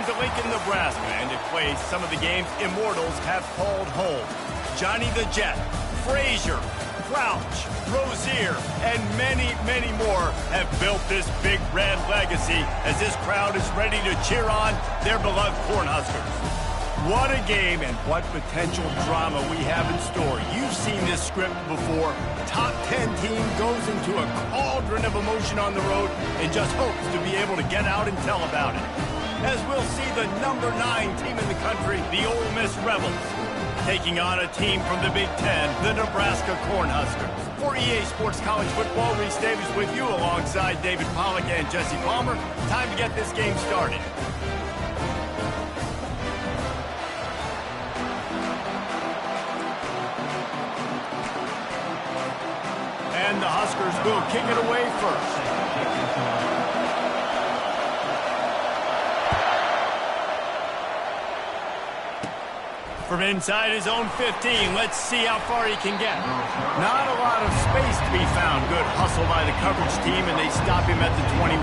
to Lincoln, Nebraska, and it plays some of the games immortals have called home. Johnny the Jet, Frazier, Crouch, Rozier, and many, many more have built this Big Red legacy as this crowd is ready to cheer on their beloved Cornhuskers. What a game and what potential drama we have in store. You've seen this script before. Top 10 team goes into a cauldron of emotion on the road and just hopes to be able to get out and tell about it. As we'll see the number 9 team in the country, the Ole Miss Rebels, taking on a team from the Big Ten, the Nebraska Cornhuskers. For EA Sports College Football, Reese Davis with you alongside David Pollack and Jesse Palmer. Time to get this game started. And the Huskers will kick it away first. From inside his own 15, let's see how far he can get. Not a lot of space to be found. Good hustle by the coverage team, and they stop him at the 21.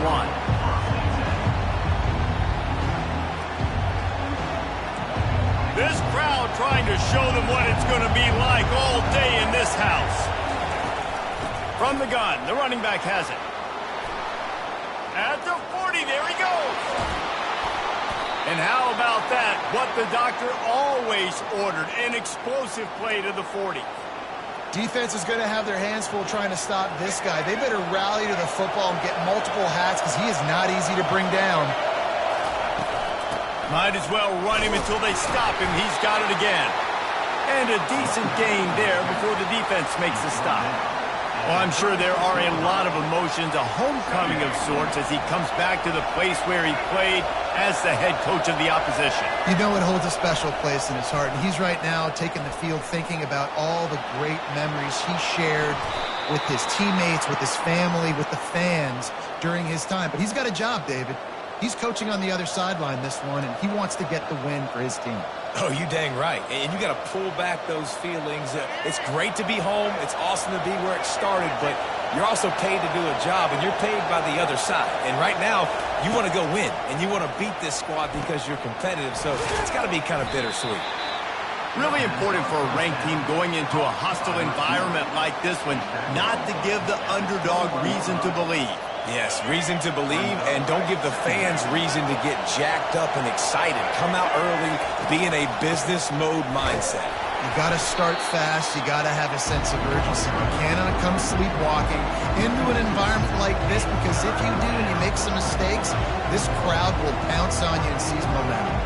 This crowd trying to show them what it's going to be like all day in this house. From the gun, the running back has it. At the 40, there he goes. And how about that? What the doctor always ordered, an explosive play to the 40. Defense is going to have their hands full trying to stop this guy. They better rally to the football and get multiple hats because he is not easy to bring down. Might as well run him until they stop him. He's got it again. And a decent gain there before the defense makes the stop. Well, I'm sure there are a lot of emotions, a homecoming of sorts as he comes back to the place where he played as the head coach of the opposition. You know it holds a special place in his heart, and he's right now taking the field thinking about all the great memories he shared with his teammates, with his family, with the fans during his time. But he's got a job, David. He's coaching on the other sideline this one, and he wants to get the win for his team. Oh, you dang right. And you got to pull back those feelings. It's great to be home. It's awesome to be where it started, but you're also paid to do a job, and you're paid by the other side. And right now, you want to go win, and you want to beat this squad because you're competitive, so it's got to be kind of bittersweet. Really important for a ranked team going into a hostile environment like this one, not to give the underdog reason to believe. Yes, reason to believe, and don't give the fans reason to get jacked up and excited. Come out early, be in a business mode mindset. You got to start fast. You got to have a sense of urgency. You cannot come sleepwalking into an environment like this because if you do and you make some mistakes, this crowd will pounce on you and seize momentum.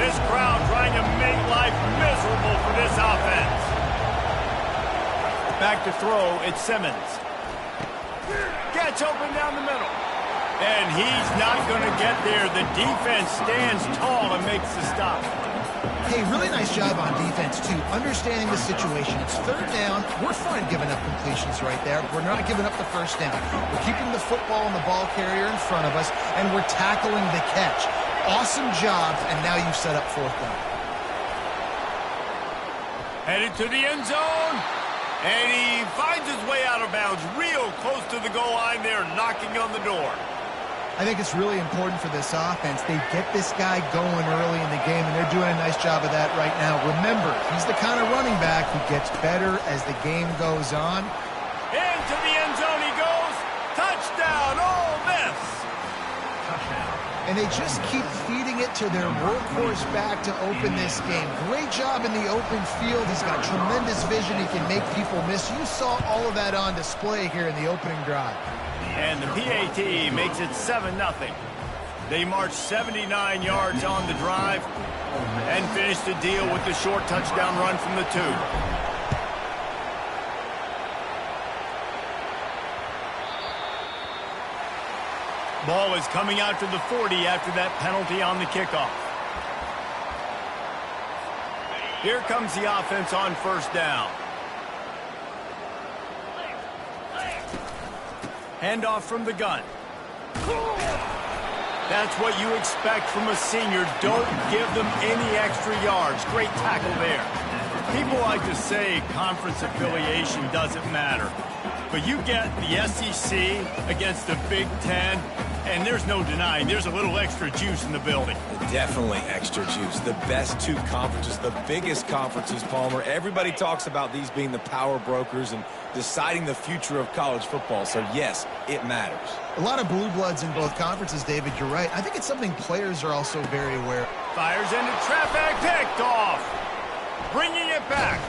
This crowd trying to make life miserable for this offense. Back to throw, it's Simmons. Gets open down the middle. And he's not going to get there. The defense stands tall and makes the stop. Hey, really nice job on defense, too. Understanding the situation. It's third down. We're fine giving up completions right there. We're not giving up the first down. We're keeping the football and the ball carrier in front of us, and we're tackling the catch. Awesome job, and now you've set up fourth down. Headed to the end zone. And he finds his way out of bounds real close to the goal line there, knocking on the door. I think it's really important for this offense. They get this guy going early in the game, and they're doing a nice job of that right now. Remember, he's the kind of running back who gets better as the game goes on. Into the end zone he goes. Touchdown, Ole Miss. And they just keep feeding it to their workhorse back to open this game. Great job in the open field. He's got tremendous vision. He can make people miss. You saw all of that on display here in the opening drive. And the PAT makes it 7-0. They march 79 yards on the drive and finish the deal with the short touchdown run from the 2. Ball is coming out to the 40 after that penalty on the kickoff. Here comes the offense on first down. Handoff from the gun. That's what you expect from a senior. Don't give them any extra yards. Great tackle there. People like to say conference affiliation doesn't matter. But you get the SEC against the Big Ten, And there's no denying there's a little extra juice in the building. Definitely extra juice. The best two conferences, the biggest conferences, Palmer. Everybody talks about these being the power brokers and deciding the future of college football. So, yes, it matters. A lot of blue bloods in both conferences, David. You're right. I think it's something players are also very aware of. Fires into traffic, picked off. Bringing it back.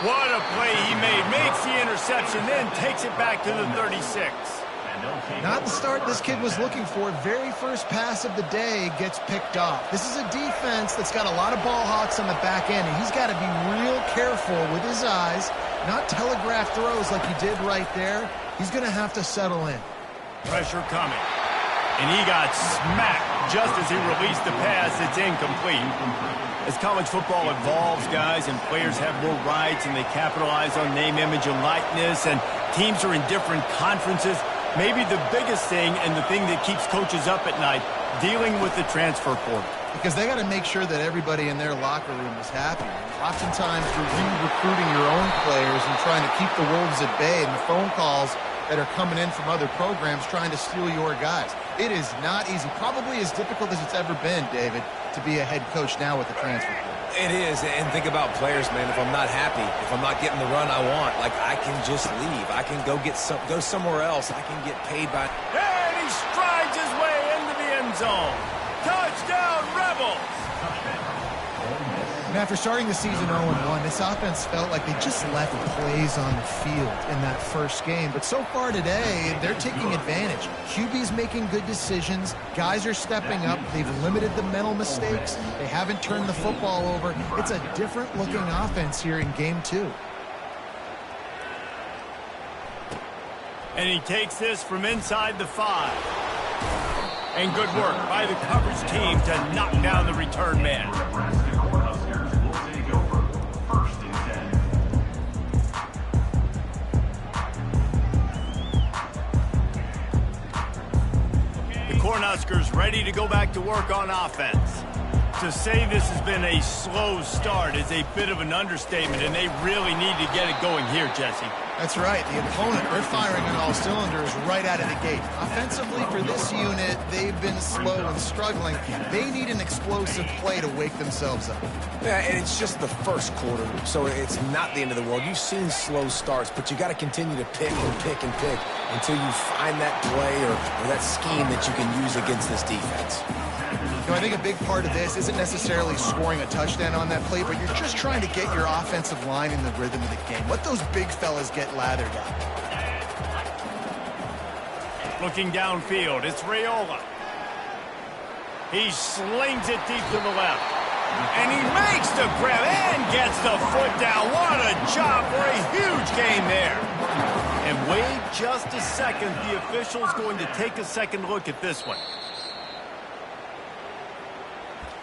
What a play he made. Makes the interception, then takes it back to the 36. Not the start this kid was looking for. Very first pass of the day gets picked off. This is a defense that's got a lot of ball hawks on the back end, and he's got to be real careful with his eyes, not telegraph throws like he did right there. He's going to have to settle in. Pressure coming. And he got smacked just as he released the pass. It's incomplete. As college football evolves, guys, and players have more rights and they capitalize on name, image, and likeness, and teams are in different conferences, maybe the biggest thing and the thing that keeps coaches up at night, dealing with the transfer portal. Because they got to make sure that everybody in their locker room is happy. Oftentimes, you're recruiting your own players and trying to keep the wolves at bay, and the phone calls that are coming in from other programs trying to steal your guys. It is not easy. Probably as difficult as it's ever been, David, to be a head coach now with the transfer portal. It is, and think about players, man. If I'm not happy, if I'm not getting the run I want, like, I can just leave. I can go somewhere else. I can get paid by... And he strides his way into the end zone. Touchdown, Rebels! And after starting the season 0-1, this offense felt like they just left plays on the field in that first game. But so far today, they're taking advantage. QB's making good decisions. Guys are stepping up. They've limited the mental mistakes. They haven't turned the football over. It's a different-looking offense here in Game 2. And he takes this from inside the 5. And good work by the coverage team to knock down the return man. Cornhuskers ready to go back to work on offense. To say this has been a slow start is a bit of an understatement, and they really need to get it going here, Jesse. That's right. The opponent, they're firing on all cylinders right out of the gate. Offensively, for this unit, they've been slow and struggling. They need an explosive play to wake themselves up. Yeah, and it's just the first quarter, so it's not the end of the world. You've seen slow starts, but you got to continue to pick and pick and pick until you find that play or that scheme that you can use against this defense. You know, I think a big part of this isn't necessarily scoring a touchdown on that play, but you're just trying to get your offensive line in the rhythm of the game. Let those big fellas get lathered up. Looking downfield, it's Raiola. He slings it deep to the left. And he makes the grab and gets the foot down. What a job for a huge gain there. And wait just a second. The official's going to take a second look at this one.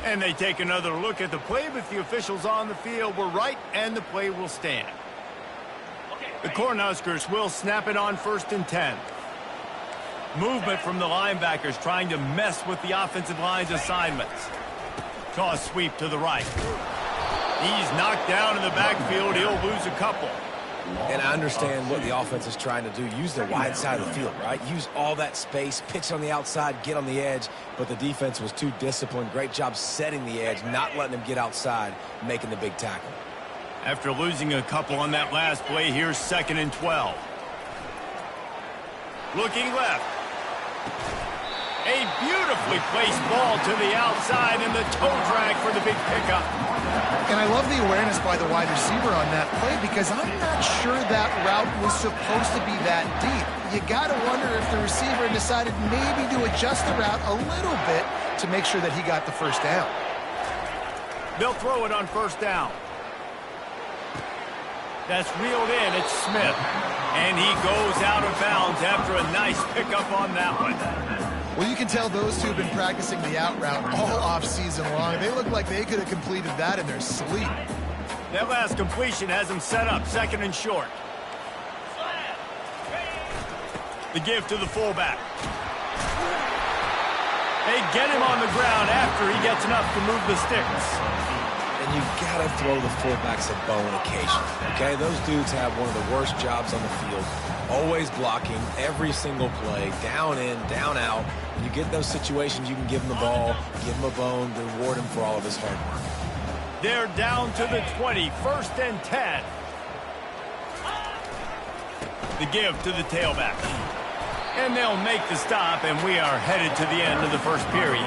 And they take another look at the play, but the officials on the field were right, and the play will stand. The Cornhuskers will snap it on 1st and 10. Movement from the linebackers trying to mess with the offensive line's assignments. Toss sweep to the right. He's knocked down in the backfield. He'll lose a couple. And I understand what the offense is trying to do. Use the wide side of the field, right? Use all that space, pitch on the outside, get on the edge. But the defense was too disciplined. Great job setting the edge, not letting them get outside, making the big tackle. After losing a couple on that last play, here's 2nd and 12. Looking left. A beautifully placed ball to the outside and the toe drag for the big pickup. And I love the awareness by the wide receiver on that play because I'm not sure that route was supposed to be that deep. You got to wonder if the receiver decided maybe to adjust the route a little bit to make sure that he got the first down. They'll throw it on 1st down. That's reeled in. It's Smith. And he goes out of bounds after a nice pickup on that one. Well, you can tell those two have been practicing the out route all off-season long. They look like they could have completed that in their sleep. That last completion has them set up 2nd and short. The give to the fullback. They get him on the ground after he gets enough to move the sticks. And and you got to throw the fullbacks a bone occasionally, okay? Those dudes have one of the worst jobs on the field, always blocking every single play, down in, down out. When you get those situations, you can give him the ball, give him a bone, reward him for all of his hard work. They're down to the 20, 1st and 10. The give to the tailback. And they'll make the stop, and we are headed to the end of the first period.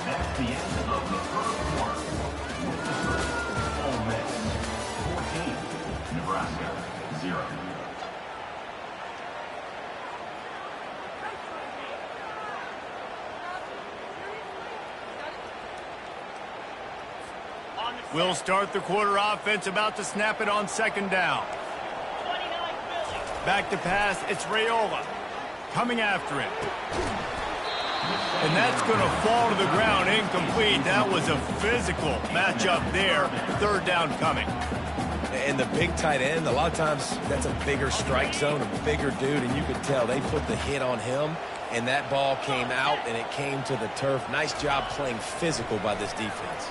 That's the end of the first quarter. With the score, Ole Miss 14, Nebraska 0. We'll start the quarter offense, about to snap it on 2nd down. Back to pass, it's Raiola coming after him. And that's going to fall to the ground, incomplete. That was a physical matchup there. 3rd down coming. And the big tight end, a lot of times that's a bigger strike zone, a bigger dude, and you could tell they put the hit on him, and that ball came out, and it came to the turf. Nice job playing physical by this defense.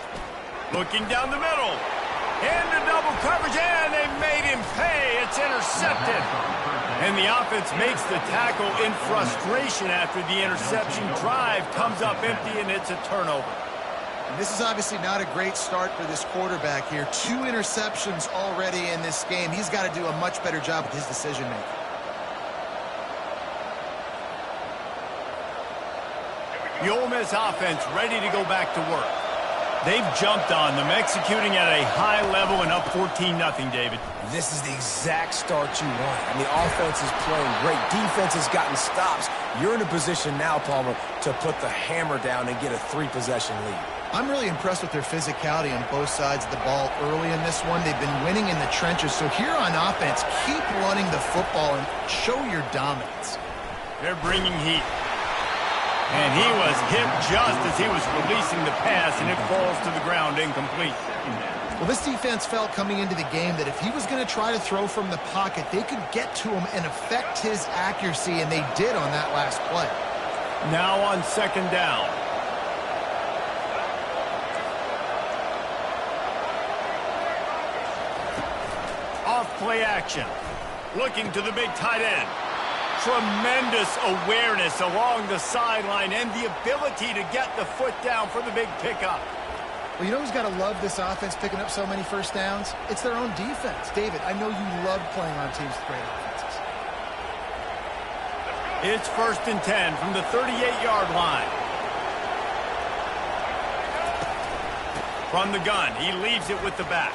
Looking down the middle. Into double coverage, and they made him pay. It's intercepted. And the offense makes the tackle in frustration after the interception. Drive comes up empty, and it's a turnover. And this is obviously not a great start for this quarterback here. 2 interceptions already in this game. He's got to do a much better job with his decision-making. The Ole Miss offense ready to go back to work. They've jumped on them, executing at a high level and up 14-0, David. This is the exact start you want. I mean, offense is playing great. Defense has gotten stops. You're in a position now, Palmer, to put the hammer down and get a 3-possession lead. I'm really impressed with their physicality on both sides of the ball early in this one. They've been winning in the trenches. So here on offense, keep running the football and show your dominance. They're bringing heat. And he was hit just as he was releasing the pass, and it falls to the ground incomplete. Well, this defense felt coming into the game that if he was going to try to throw from the pocket, they could get to him and affect his accuracy, and they did on that last play. Now on 2nd down. Off play action. Looking to the big tight end. Tremendous awareness along the sideline and the ability to get the foot down for the big pickup. Well, you know who's got to love this offense picking up so many first downs? It's their own defense. David, I know you love playing on teams with great offenses. It's 1st and 10 from the 38-yard line. From the gun, he leaves it with the back.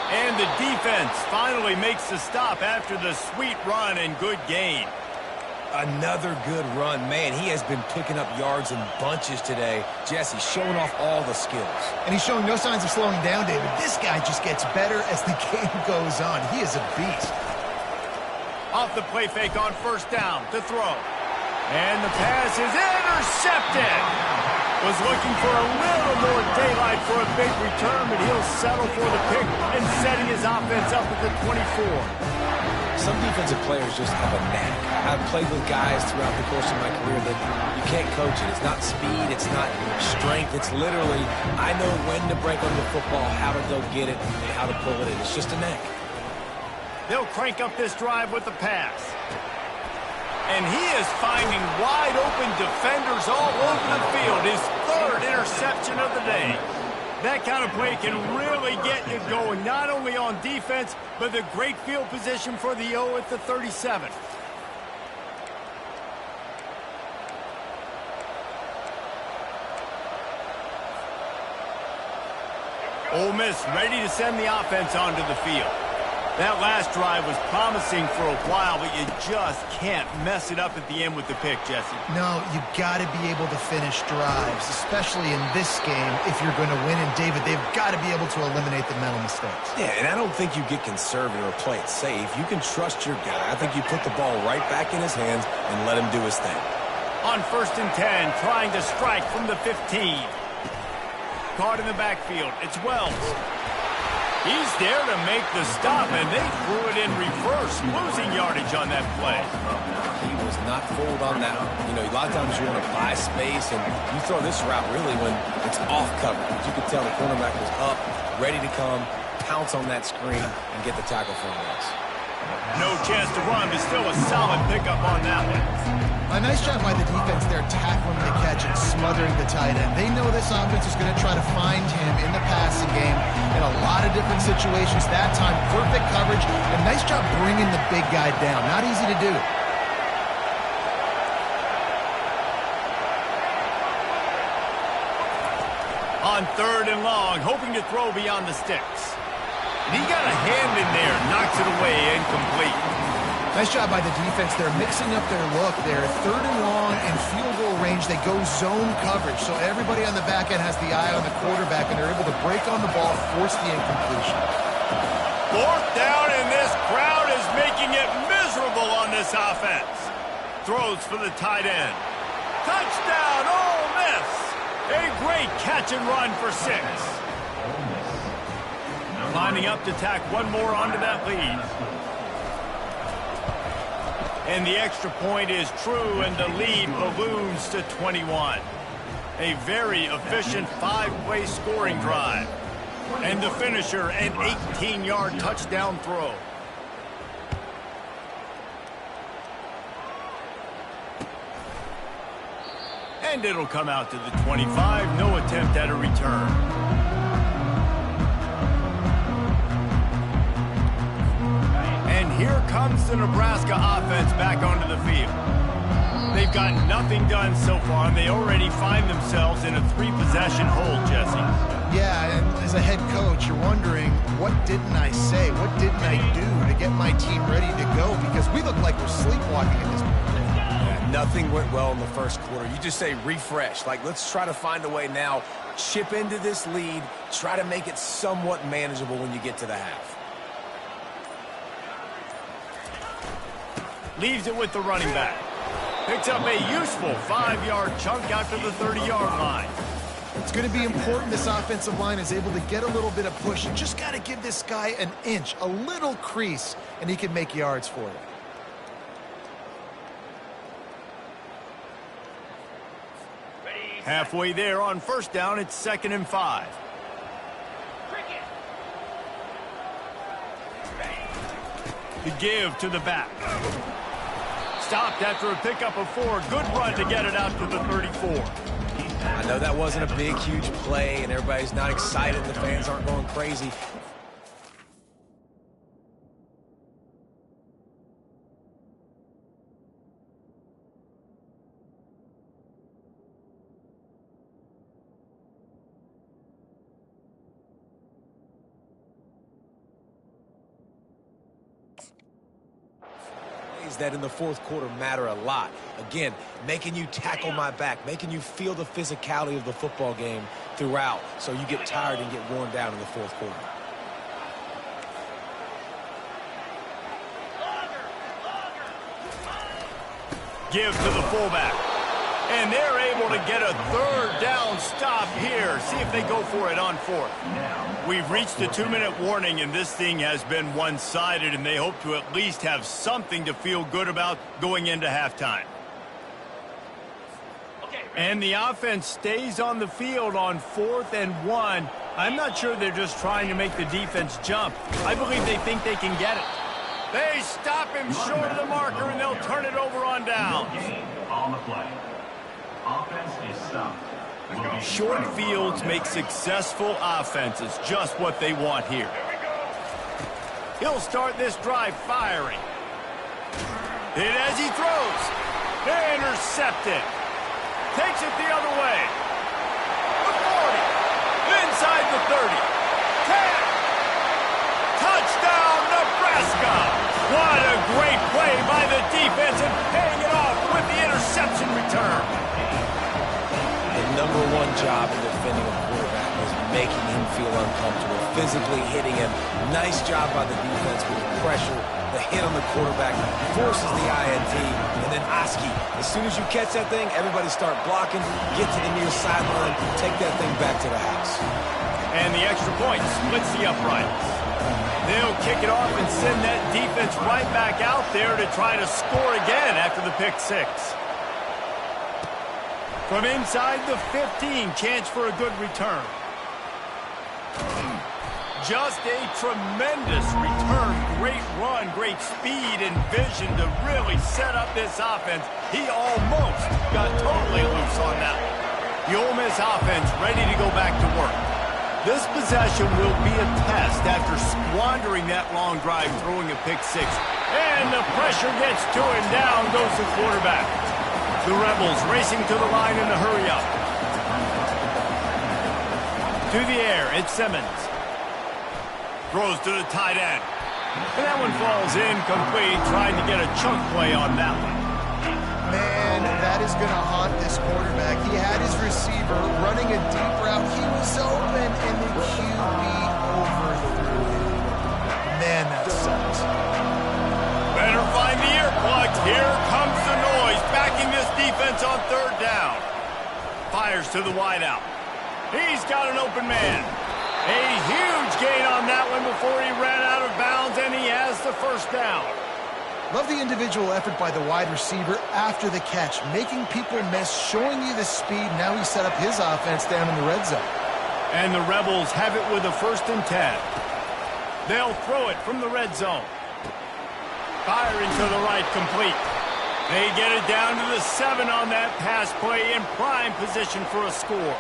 And the defense finally makes the stop after the sweet run and good gain. Another good run. Man, he has been picking up yards in bunches today. Jesse showing off all the skills. And he's showing no signs of slowing down, David. This guy just gets better as the game goes on. He is a beast. Off the play fake on 1st down to throw. And the pass is intercepted. Was looking for a little more daylight for a big return, but he'll settle for the pick and setting his offense up at the 24. Some defensive players just have a knack. I've played with guys throughout the course of my career that you can't coach it. It's not speed, it's not strength. It's literally, I know when to break on the football, how to go get it, and how to pull it in. It's just a knack. They'll crank up this drive with the pass. And he is finding wide-open defenders all over the field. His 3rd interception of the day. That kind of play can really get you going, not only on defense, but the great field position for the O at the 37. Ole Miss ready to send the offense onto the field. That last drive was promising for a while, but you just can't mess it up at the end with the pick, Jesse. No, you got to be able to finish drives, especially in this game if you're going to win. And, David, they've got to be able to eliminate the mental mistakes. Yeah, and I don't think you get conservative or play it safe. You can trust your guy. I think you put the ball right back in his hands and let him do his thing. On 1st and 10, trying to strike from the 15. Caught in the backfield. It's Wells. He's there to make the stop, and they threw it in reverse, losing yardage on that play. He was not fooled on that one. You know, a lot of times you want to buy space, and you throw this route really when it's off coverage. You could tell the cornerback was up, ready to come, pounce on that screen, and get the tackle for a loss. No chance to run, but still a solid pickup on that one. A nice job by the defense there, tackling the catch and smothering the tight end. They know this offense is going to try to find him in the passing game in a lot of different situations. That time, perfect coverage, and nice job bringing the big guy down. Not easy to do. On 3rd and long, hoping to throw beyond the sticks. And he got a hand in there, knocks it away, incomplete. Nice job by the defense. They're mixing up their look there. 3rd and long in field goal range. They go zone coverage, so everybody on the back end has the eye on the quarterback, and they're able to break on the ball, force the incompletion. 4th down, and this crowd is making it miserable on this offense. Throws for the tight end. Touchdown, Ole Miss! A great catch and run for 6. Lining up to tack one more onto that lead. And the extra point is true, and the lead balloons to 21. A very efficient 5-play scoring drive. And the finisher, an 18-yard touchdown throw. And it'll come out to the 25. No attempt at a return. Here comes the Nebraska offense back onto the field. They've got nothing done so far, and they already find themselves in a 3-possession hole, Jesse. Yeah, and as a head coach, you're wondering, what didn't I say? What didn't I do to get my team ready to go? Because we look like we're sleepwalking at this point. Yeah, nothing went well in the first quarter. You just say refresh. Like, let's try to find a way now, chip into this lead, try to make it somewhat manageable when you get to the half. Leaves it with the running back. Picks up a useful 5-yard chunk after the 30-yard line. It's going to be important this offensive line is able to get a little bit of push. You just got to give this guy an inch, a little crease, and he can make yards for you. Halfway there on 1st down, it's 2nd and 5. The give to the back. Stopped after a pickup of 4. Good run to get it out to the 34. I know that wasn't a big, huge play, and everybody's not excited. The fans aren't going crazy. That in the 4th quarter matter a lot. Again, making you tackle my back, making you feel the physicality of the football game throughout, so you get tired and get worn down in the 4th quarter. Give to the fullback. And they're able to get a 3rd down stop here. See if they go for it on 4th. We've reached the 2-minute warning, and this thing has been one-sided, and they hope to at least have something to feel good about going into halftime. And the offense stays on the field on 4th and 1. I'm not sure they're just trying to make the defense jump. I believe they think they can get it. They stop him short of the marker, and they'll turn it over on down. On the play. Offense is stopped. Short fields make successful offenses just what they want here. He'll start this drive firing. Hit as he throws. Intercepted. Takes it the other way. The 40. Inside the 30. 10. Touchdown, Nebraska. What a great play by the defense and paying it off with the interception return. The #1 job in defending a quarterback is making him feel uncomfortable, physically hitting him. Nice job by the defense with pressure. The hit on the quarterback forces the INT. And then Oski, as soon as you catch that thing, everybody start blocking, get to the near sideline, take that thing back to the house. And the extra point splits the uprights. They'll kick it off and send that defense right back out there to try to score again after the pick six. From inside the 15, chance for a good return. Just a tremendous return. Great run, great speed and vision to really set up this offense. He almost got totally loose on that one. The Ole Miss offense ready to go back to work. This possession will be a test after squandering that long drive throwing a pick six. And the pressure gets to him. Down goes the quarterback. The Rebels racing to the line in the hurry up. To the air, it's Simmons. Throws to the tight end. And that one falls incomplete, trying to get a chunk play on that one. Man, that is going to haunt this quarterback. He had his receiver running a deep route. He was open, and the QB overthrew him. Man, that sucks. Better find the earplugs. Here comes the noise, backing this defense on third down. Fires to the wideout. He's got an open man. A huge gain on that one before he ran out of bounds, and he has the first down. Love the individual effort by the wide receiver after the catch, making people miss, showing you the speed. Now he set up his offense down in the red zone. And the Rebels have it with a 1st and 10. They'll throw it from the red zone. Firing to the right, complete. They get it down to the 7 on that pass play, in prime position for a score.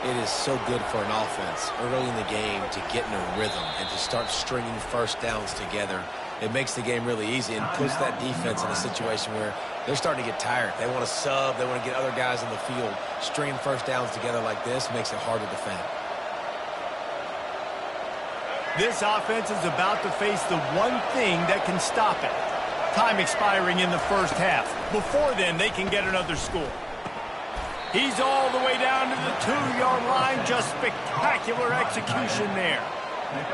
It is so good for an offense early in the game to get in a rhythm and to start stringing first downs together. It makes the game really easy and puts that defense in a situation where they're starting to get tired. They want to sub. They want to get other guys on the field. Stringing first downs together like this makes it hard to defend. This offense is about to face the one thing that can stop it. Time expiring in the first half. Before then, they can get another score. He's all the way down to the 2-yard line. Just spectacular execution there.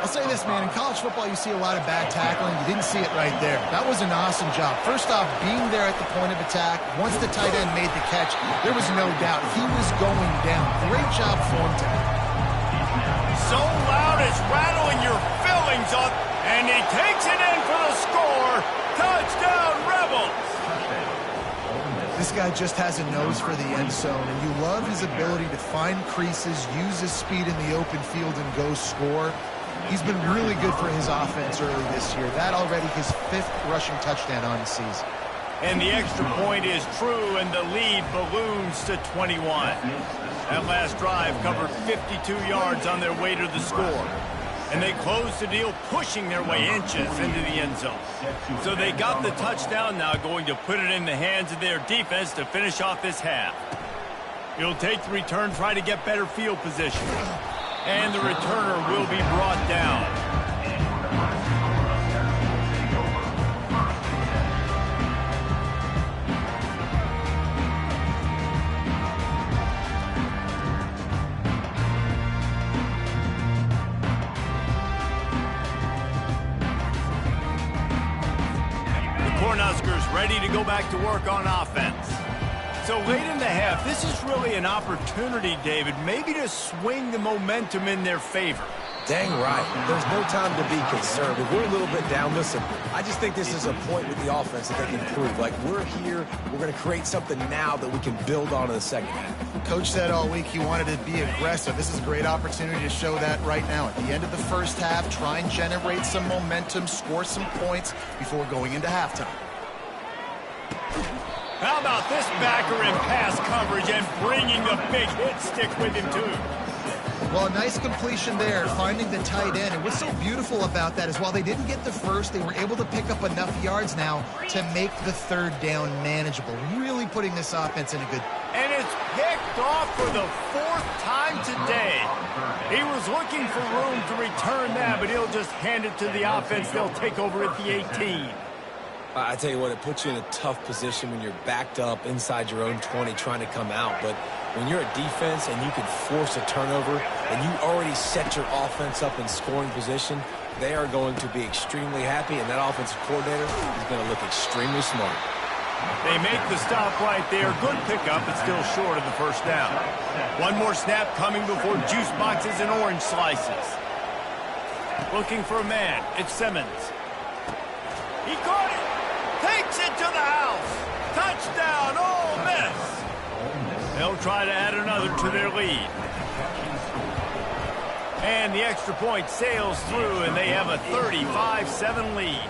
I'll say this, man. In college football, you see a lot of bad tackling. You didn't see it right there. That was an awesome job. First off, being there at the point of attack. Once the tight end made the catch, there was no doubt he was going down. Great job form tackle. So loud it's rattling your fillings up, and he takes it in for the score. Touchdown, Rebels! This guy just has a nose for the end zone, and you love his ability to find creases, use his speed in the open field, and go score. He's been really good for his offense early this year. That already his 5th rushing touchdown on the season. And the extra point is true, and the lead balloons to 21. That last drive covered 52 yards on their way to the score. And they closed the deal, pushing their way inches into the end zone. So they got the touchdown, now going to put it in the hands of their defense to finish off this half. He'll take the return, try to get better field position. And the returner will be brought down. Cornhuskers ready to go back to work on offense. So late in the half, this is really an opportunity, David, maybe to swing the momentum in their favor. Dang right. There's no time to be concerned. If we're a little bit down, listen, I just think this is a point with the offense that they can improve. Like, we're here, we're going to create something now that we can build on in the second half. Coach said all week he wanted to be aggressive. This is a great opportunity to show that right now. At the end of the first half, try and generate some momentum, score some points before going into halftime. How about this backer in pass coverage and bringing the big hit stick with him, too? Well, a nice completion there, finding the tight end. And what's so beautiful about that is while they didn't get the first, they were able to pick up enough yards now to make the 3rd down manageable. Really putting this offense in a good... And it's picked off for the 4th time today. He was looking for room to return that, but he'll just hand it to the offense. They'll take over at the 18. I tell you what, it puts you in a tough position when you're backed up inside your own 20 trying to come out. But when you're a defense and you can force a turnover and you already set your offense up in scoring position, they are going to be extremely happy, and that offensive coordinator is going to look extremely smart. They make the stop right there. Good pickup, but still short of the first down. One more snap coming before juice boxes and orange slices. Looking for a man. It's Simmons. He caught it. Takes it to the house. Touchdown, Ole Miss. They'll try to add another to their lead. And the extra point sails through, and they have a 35-7 lead.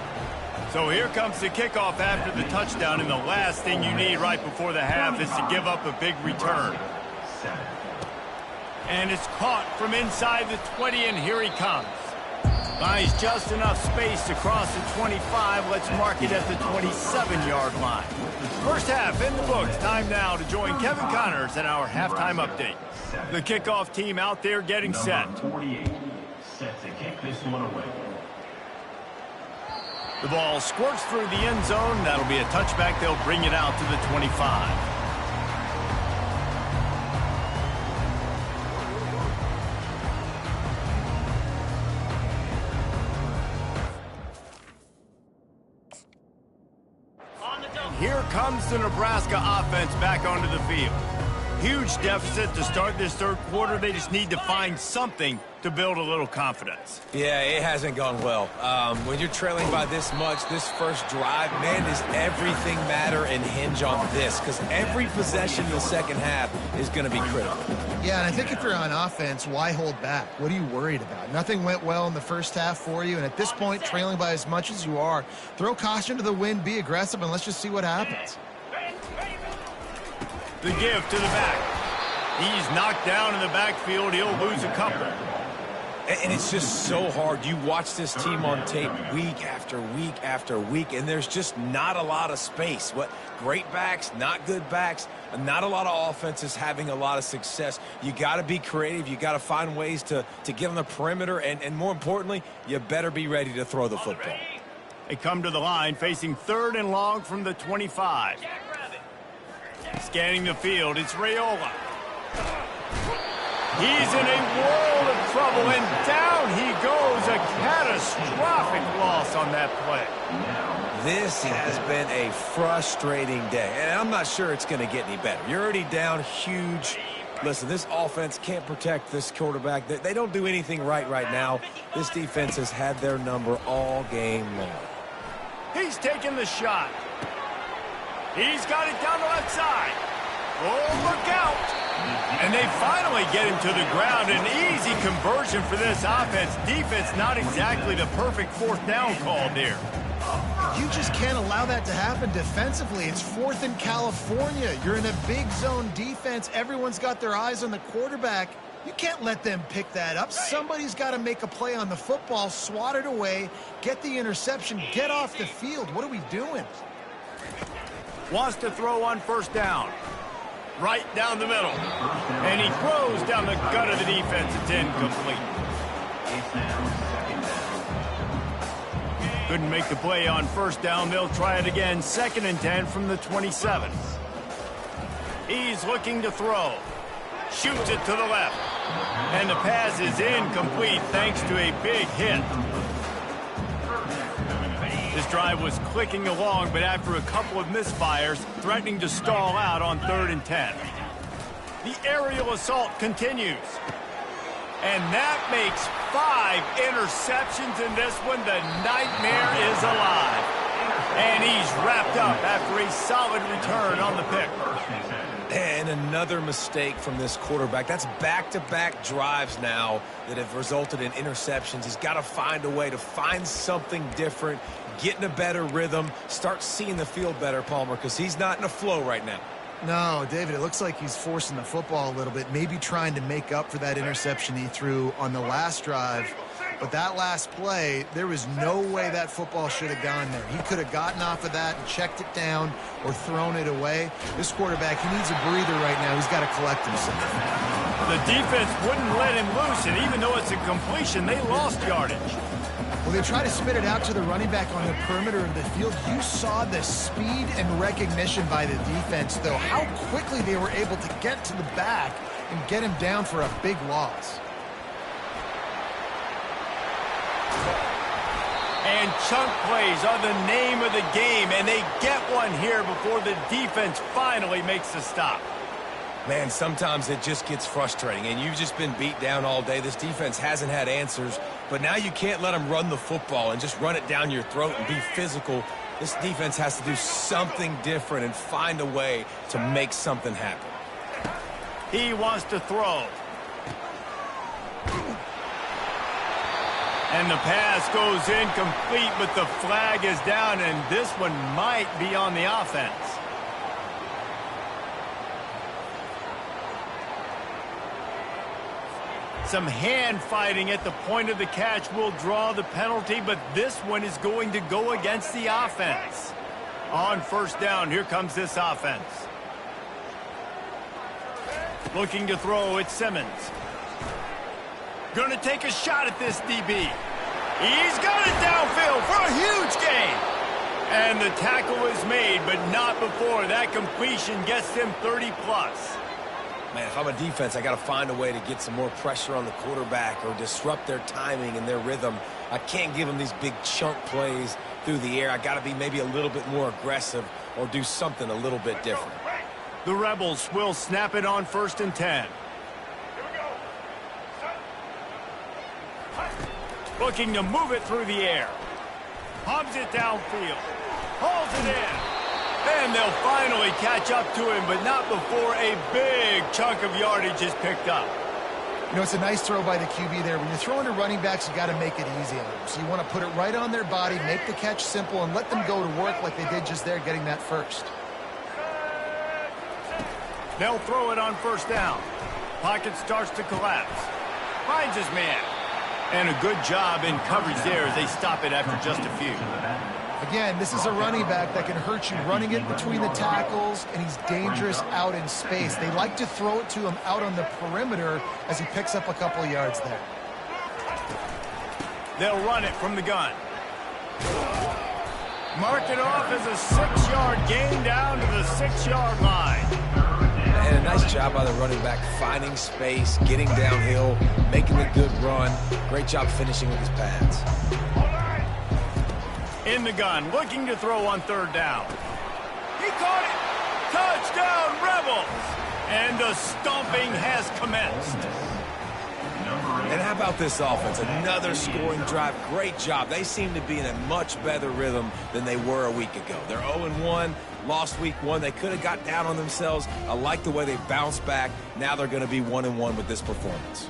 So here comes the kickoff after the touchdown, and the last thing you need right before the half is to give up a big return. And it's caught from inside the 20, and here he comes. Buys just enough space to cross the 25. Let's mark it at the 27-yard line. First half in the books. Time now to join Kevin Connors in our halftime update. The kickoff team out there getting set. Number 48 set to kick this one away. The ball squirts through the end zone. That'll be a touchback. They'll bring it out to the 25. Here comes the Nebraska offense back onto the field. Huge deficit to start this third quarter. They just need to find something to build a little confidence. Yeah, it hasn't gone well. When you're trailing by this much, this first drive, man, does everything matter and hinge on this? Because every possession in the second half is going to be critical. Yeah, and I think if you're on offense, why hold back? What are you worried about? Nothing went well in the first half for you, and at this point, trailing by as much as you are, throw caution to the wind, be aggressive, and let's just see what happens. The give to the back. He's knocked down in the backfield. He'll lose a couple. And it's just so hard. You watch this team on tape week after week after week, and there's just not a lot of space. What great backs, not good backs, not a lot of offenses having a lot of success. You got to be creative. You got to find ways to get on the perimeter, and more importantly, you better be ready to throw the football. They come to the line facing 3rd and long from the 25. Scanning the field, it's Raiola. He's in a world of trouble, and down he goes. A catastrophic loss on that play. This has been a frustrating day, and I'm not sure it's going to get any better. You're already down huge. Listen, this offense can't protect this quarterback. They don't do anything right now. This defense has had their number all game long. He's taking the shot. He's got it down the left side. Oh, look out. And they finally get him to the ground. An easy conversion for this offense. Defense not exactly the perfect 4th down call there. You just can't allow that to happen defensively. It's 4th in California. You're in a big zone defense. Everyone's got their eyes on the quarterback. You can't let them pick that up. Somebody's got to make a play on the football, swat it away, get the interception, get off the field. What are we doing? Wants to throw on 1st down. Right down the middle. And he throws down the gut of the defense. It's incomplete. Couldn't make the play on 1st down. They'll try it again. 2nd and 10 from the 27. He's looking to throw. Shoots it to the left. And the pass is incomplete thanks to a big hit. This drive was clicking along, but after a couple of misfires, threatening to stall out on 3rd and 10. The aerial assault continues. And that makes 5 interceptions in this one. The nightmare is alive. And he's wrapped up after a solid return on the pick. And another mistake from this quarterback. That's back-to-back drives now that have resulted in interceptions. He's got to find a way to find something different, get in a better rhythm, start seeing the field better, Palmer, because he's not in a flow right now. No, David, it looks like he's forcing the football a little bit, maybe trying to make up for that interception he threw on the last drive. But that last play, there was no way that football should have gone there. He could have gotten off of that and checked it down or thrown it away. This quarterback, he needs a breather right now. He's got to collect himself. The defense wouldn't let him loose, and even though it's a completion, they lost yardage. Well, they try to spit it out to the running back on the perimeter of the field. You saw the speed and recognition by the defense, though, how quickly they were able to get to the back and get him down for a big loss. And chunk plays are the name of the game, and they get one here before the defense finally makes the stop. Man, sometimes it just gets frustrating, and you've just been beat down all day. This defense hasn't had answers, But now you can't let them run the football and just run it down your throat and be physical. This defense has to do something different and find a way to make something happen. He wants to throw. And the pass goes incomplete, but the flag is down, and this one might be on the offense. Some hand fighting at the point of the catch will draw the penalty, but this one is going to go against the offense. On first down, here comes this offense. Looking to throw, it's Simmons. Going to take a shot at this DB. He's got it downfield for a huge gain. And the tackle is made, but not before that completion gets him 30-plus. Man, if I'm a defense, I got to find a way to get some more pressure on the quarterback or disrupt their timing and their rhythm. I can't give them these big chunk plays through the air. I got to be maybe a little bit more aggressive or do something a little bit different. The Rebels will snap it on 1st and 10. Looking to move it through the air. Pumps it downfield. Holds it in. And they'll finally catch up to him, but not before a big chunk of yardage is picked up. You know, it's a nice throw by the QB there. When you're throwing to running backs, you got to make it easy on them. So you want to put it right on their body, make the catch simple, and let them go to work like they did just there, getting that first. They'll throw it on 1st down. Pocket starts to collapse. Finds his man. And a good job in coverage there as they stop it after just a few. Again, this is a running back that can hurt you running it between the tackles, and he's dangerous out in space. They like to throw it to him out on the perimeter as he picks up a couple of yards there. They'll run it from the gun. Mark it off as a 6-yard gain down to the 6-yard line. And a nice job by the running back finding space, getting downhill, making a good run. Great job finishing with his pads. In the gun, looking to throw on 3rd down. He caught it! Touchdown, Rebels! And the stomping has commenced. And how about this offense? Another scoring drive. Great job. They seem to be in a much better rhythm than they were a week ago. They're 0-1, lost week 1. They could have got down on themselves. I like the way they bounced back. Now they're going to be 1-1 with this performance.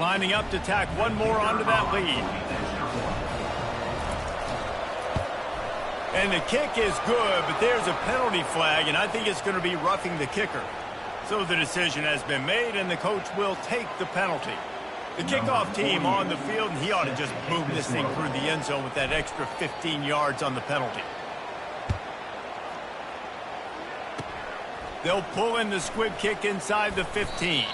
Lining up to tack one more onto that lead. And the kick is good, but there's a penalty flag, and I think it's going to be roughing the kicker. So the decision has been made, and the coach will take the penalty. The kickoff team on the field, and he ought to just boom this thing through the end zone with that extra 15 yards on the penalty. They'll pull in the squib kick inside the 15.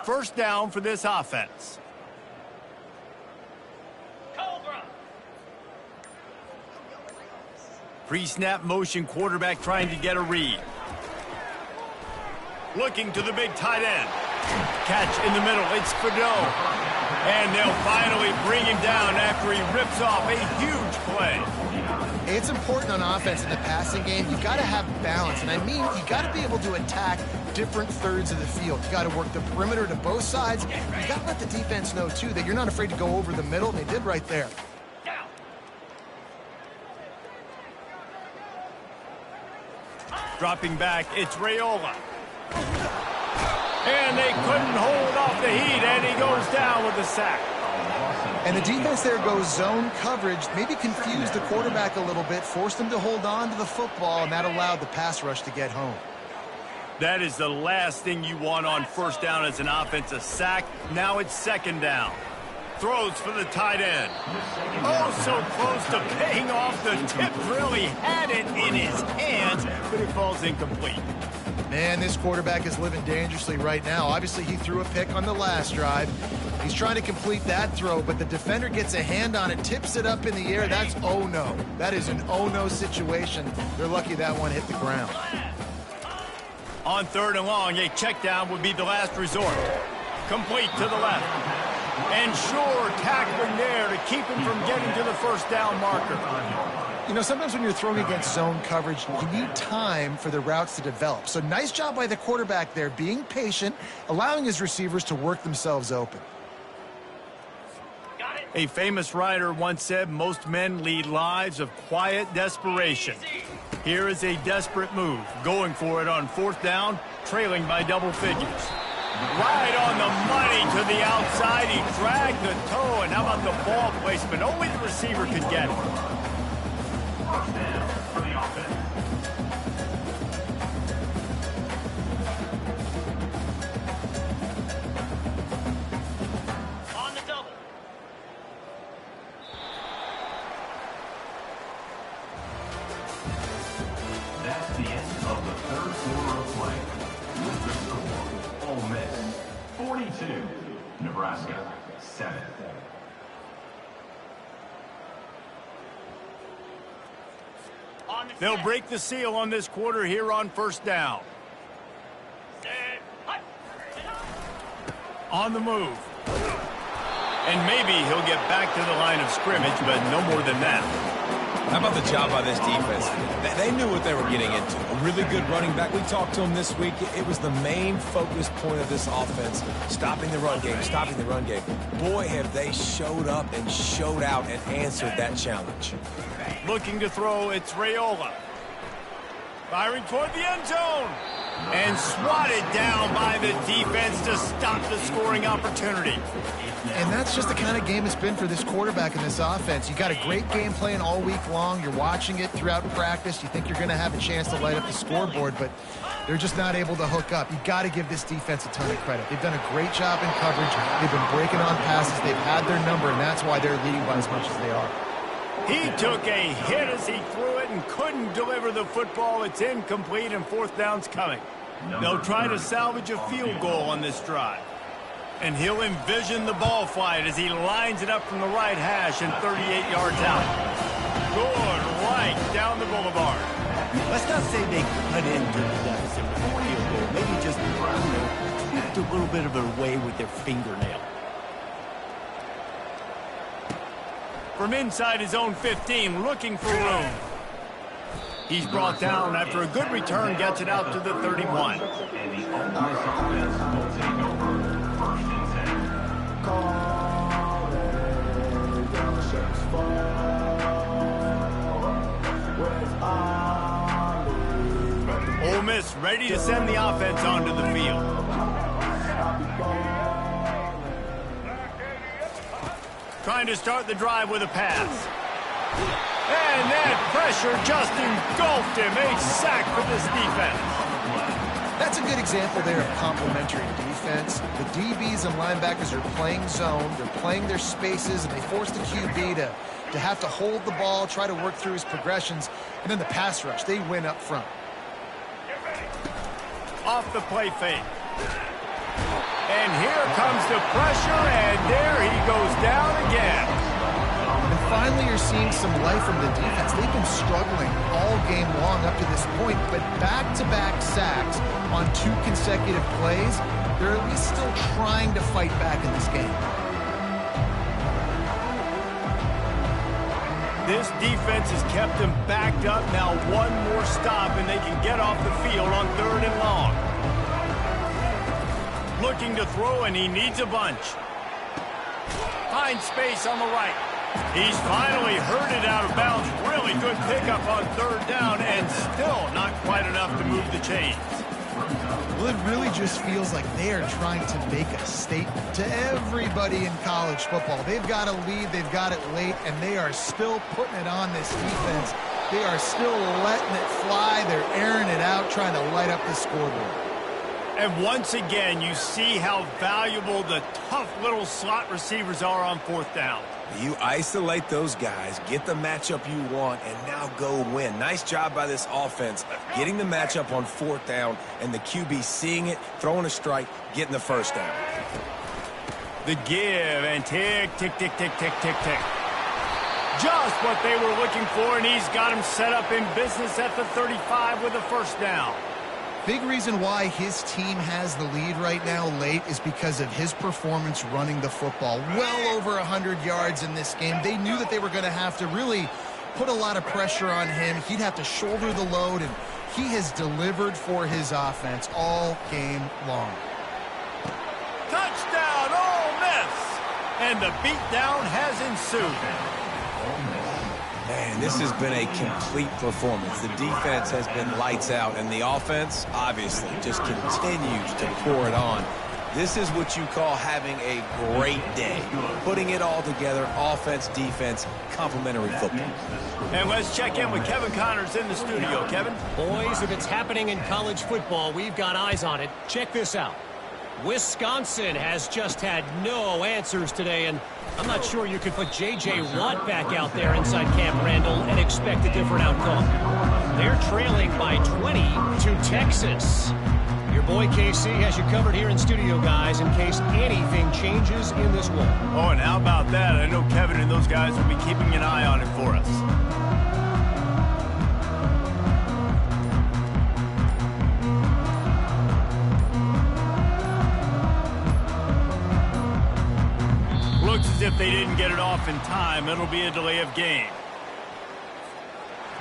First down for this offense. Pre-snap motion quarterback trying to get a read. Looking to the big tight end. Catch in the middle. It's Fedot. And they'll finally bring him down after he rips off a huge play. It's important on offense in the passing game. You've got to have balance. And I mean, you got to be able to attack different thirds of the field. You got to work the perimeter to both sides. You got to let the defense know, too, that you're not afraid to go over the middle. They did right there. Dropping back, it's Raiola. And they couldn't hold off the heat, and he goes down with a sack. And the defense there goes zone coverage, maybe confused the quarterback a little bit, forced him to hold on to the football, and that allowed the pass rush to get home. That is the last thing you want on first down as an offensive sack. Now it's 2nd down. Throws for the tight end. Oh, so close to paying off. The tip really had it in his hands, but it falls incomplete. Man, this quarterback is living dangerously right now. Obviously, he threw a pick on the last drive. He's trying to complete that throw, but the defender gets a hand on it, tips it up in the air. That's oh-no. That is an oh-no situation. They're lucky that one hit the ground. On 3rd and long, a check down would be the last resort. Complete to the left. And sure, tackling there to keep him from getting to the first down marker. You know, sometimes when you're throwing against zone coverage, you need time for the routes to develop. So nice job by the quarterback there, being patient, allowing his receivers to work themselves open. A famous writer once said, most men lead lives of quiet desperation. Here is a desperate move, going for it on 4th down, trailing by double figures. Right on the money to the outside. He dragged the toe, and how about the ball placement? Only the receiver could get it. First down for the offense. On the double. That's the end of the 3rd quarter of play. With the score, Ole Miss 42, Nebraska 7. They'll break the seal on this quarter here on 1st down. On the move. And maybe he'll get back to the line of scrimmage, but no more than that. How about the job by this defense? They knew what they were getting into. A really good running back. We talked to him this week. It was the main focus point of this offense. Stopping the run game, stopping the run game. Boy, have they showed up and showed out and answered that challenge. Looking to throw, it's Raiola. Firing toward the end zone. And swatted down by the defense to stop the scoring opportunity. And that's just the kind of game it's been for this quarterback in this offense. You got a great game plan all week long. You're watching it throughout practice. You think you're going to have a chance to light up the scoreboard, but they're just not able to hook up. You got to give this defense a ton of credit. They've done a great job in coverage. They've been breaking on passes. They've had their number, and that's why they're leading by as much as they are. He took a hit as he threw it and couldn't deliver the football. It's incomplete, and 4th down's coming. They'll try to salvage a field goal on this drive. And he'll envision the ball flight as he lines it up from the right hash and 38 yards out. Good right down the boulevard. Let's not say they cut into the deficit with a field goal. Maybe just, tweaked a little bit of their way with their fingernail. From inside his own 15, looking for room. He's brought down after a good return, gets it out to the 31. And the Ole Miss offense will take over 1st and 10. Ole Miss ready to send the offense onto the field. Trying to start the drive with a pass. And that pressure just engulfed him. A sack for this defense. That's a good example there of complementary defense. The DBs and linebackers are playing zone. They're playing their spaces, and they force the QB to have to hold the ball, try to work through his progressions. And then the pass rush, they win up front. Off the play fake. And here comes the pressure, and there he goes down again. And finally, you're seeing some life from the defense. They've been struggling all game long up to this point, but back-to-back sacks on 2 consecutive plays, they're at least still trying to fight back in this game. This defense has kept them backed up. Now one more stop, and they can get off the field on 3rd and long. Looking to throw, and he needs a bunch. Finds space on the right. He's finally herded out of bounds. Really good pickup on 3rd down, and still not quite enough to move the chains. Well, it really just feels like they are trying to make a statement to everybody in college football. They've got a lead, they've got it late, and they are still putting it on this defense. They are still letting it fly. They're airing it out, trying to light up the scoreboard. And once again, you see how valuable the tough little slot receivers are on 4th down. You isolate those guys, get the matchup you want, and now go win. Nice job by this offense, getting the matchup on 4th down, and the QB seeing it, throwing a strike, getting the first down. The give, and tick, tick, tick, tick, tick, tick, tick. Just what they were looking for, and he's got him set up in business at the 35 with a first down. Big reason why his team has the lead right now late is because of his performance running the football. Well over 100 yards in this game. They knew that they were going to have to really put a lot of pressure on him. He'd have to shoulder the load, and he has delivered for his offense all game long. Touchdown, Ole Miss! And the beatdown has ensued. Man, this has been a complete performance. The defense has been lights out, and the offense, obviously, just continues to pour it on. This is what you call having a great day. Putting it all together, offense, defense, complementary football. And let's check in with Kevin Connors in the studio. Kevin? Boys, if it's happening in college football, we've got eyes on it. Check this out. Wisconsin has just had no answers today, and I'm not sure you could put J.J. Watt back out there inside Camp Randall and expect a different outcome. They're trailing by 20 to Texas. Your boy KC has you covered here in studio, guys, in case anything changes in this one. Oh, and how about that? I know Kevin and those guys will be keeping an eye on it for us. Looks as if they didn't get it off in time. It'll be a delay of game.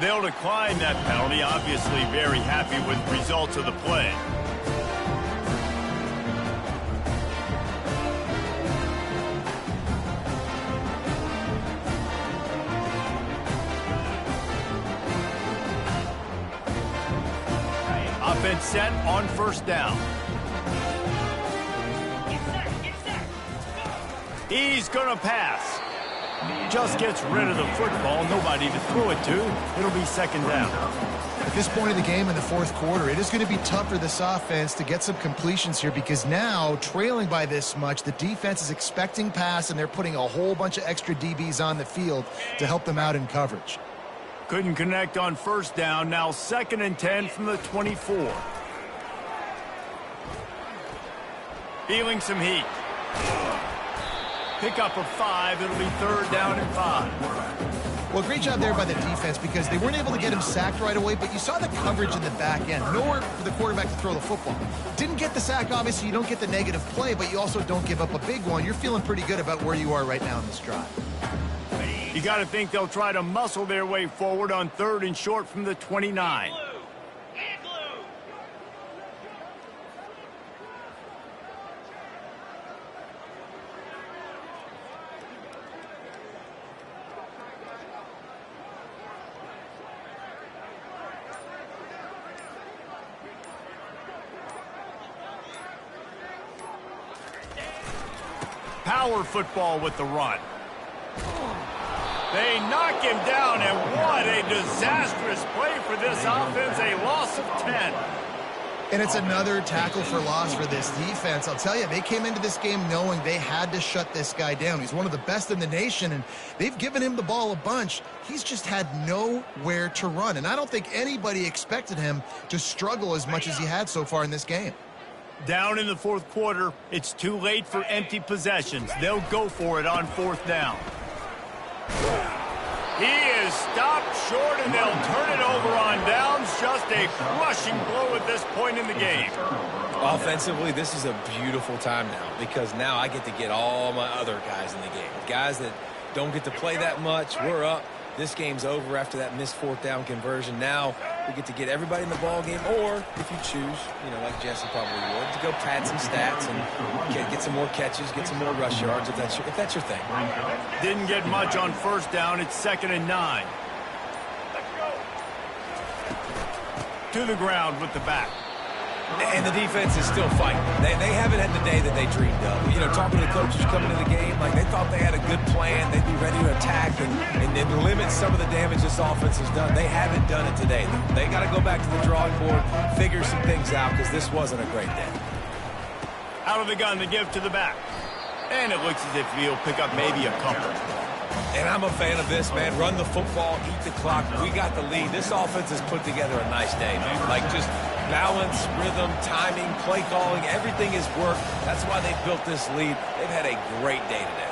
They'll decline that penalty, obviously very happy with the results of the play. Offense set on first down. He's going to pass. Just gets rid of the football. Nobody to throw it to. It'll be second down. At this point of the game in the 4th quarter, it is going to be tough for this offense to get some completions here because now, trailing by this much, the defense is expecting pass, and they're putting a whole bunch of extra DBs on the field to help them out in coverage. Couldn't connect on first down. Now 2nd and 10 from the 24. Feeling some heat. Pick up of 5. It'll be 3rd down and 5. Well, great job there by the defense because they weren't able to get him sacked right away, but you saw the coverage in the back end. Nowhere for the quarterback to throw the football. Didn't get the sack, obviously. You don't get the negative play, but you also don't give up a big one. You're feeling pretty good about where you are right now in this drive. You got to think they'll try to muscle their way forward on 3rd and short from the 29. Power football with the run. They knock him down, and what a disastrous play for this offense. A loss of 10. And it's another tackle for loss for this defense. I'll tell you, they came into this game knowing they had to shut this guy down. He's one of the best in the nation, and they've given him the ball a bunch. He's just had nowhere to run, and I don't think anybody expected him to struggle as much as he had so far in this game. Down in the 4th quarter, it's too late for empty possessions. They'll go for it on 4th down. He is stopped short, and they'll turn it over on downs. Just a crushing blow at this point in the game. Offensively, this is a beautiful time now because now I get to get all my other guys in the game. Guys that don't get to play that much, we're up. This game's over after that missed 4th down conversion. Now we get to get everybody in the ball game, or if you choose, like Jesse probably would, to go pad some stats and get some more catches, get some more rush yards if that's your thing. Didn't get much on first down. It's 2nd and 9. To the ground with the back. And the defense is still fighting. They haven't had the day that they dreamed of. Talking to the coaches coming into the game, like they thought they had a good plan. They'd be ready to attack and limit some of the damage this offense has done. They haven't done it today. They got to go back to the drawing board, figure some things out because this wasn't a great day. Out of the gun, the give to the back. And it looks as if he'll pick up maybe a couple. And I'm a fan of this, man. Run the football, eat the clock. We got the lead. This offense has put together a nice day, man. Like just balance, rhythm, timing, play calling, everything has worked. That's why they built this lead. They've had a great day today.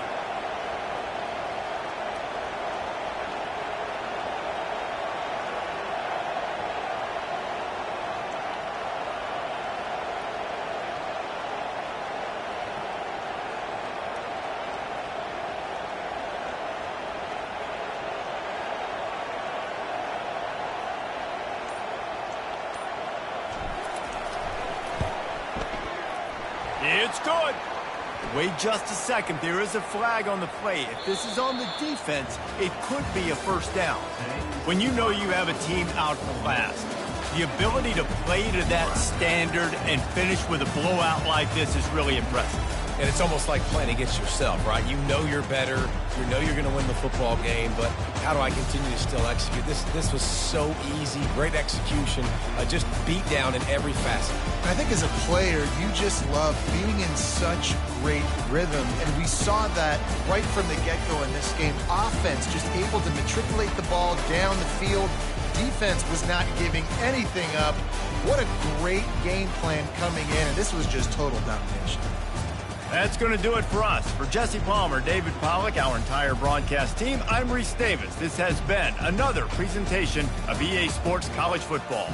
It's good. Wait just a second. There is a flag on the play. If this is on the defense, it could be a first down. When you know you have a team outclassed, the ability to play to that standard and finish with a blowout like this is really impressive. And it's almost like playing against yourself, right? You know you're better. You know you're going to win the football game, but how do I continue to still execute? This was so easy. Great execution. Just beat down in every facet. I think as a player, you just love being in such great rhythm, and we saw that right from the get-go in this game. Offense just able to matriculate the ball down the field. Defense was not giving anything up. What a great game plan coming in, and this was just total domination. That's going to do it for us. For Jesse Palmer, David Pollack, our entire broadcast team, I'm Reese Davis. This has been another presentation of EA Sports College Football.